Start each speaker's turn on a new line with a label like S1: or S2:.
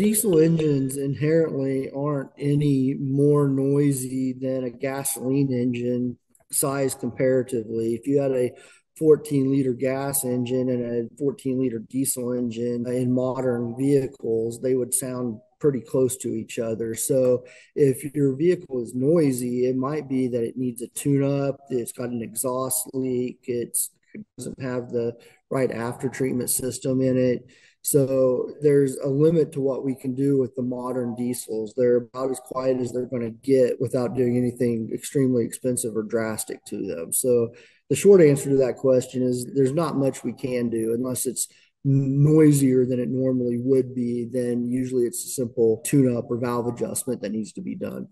S1: diesel engines inherently aren't any more noisy than a gasoline engine size comparatively. If you had a 14-liter gas engine and a 14-liter diesel engine in modern vehicles, they would sound pretty close to each other. So if your vehicle is noisy, it might be that it needs a tune up, it's got an exhaust leak, it doesn't have the right after treatment system in it. So there's a limit to what we can do with the modern diesels. They're about as quiet as they're going to get without doing anything extremely expensive or drastic to them. So the short answer to that question is there's not much we can do unless it's noisier than it normally would be. Then usually it's a simple tune up or valve adjustment that needs to be done.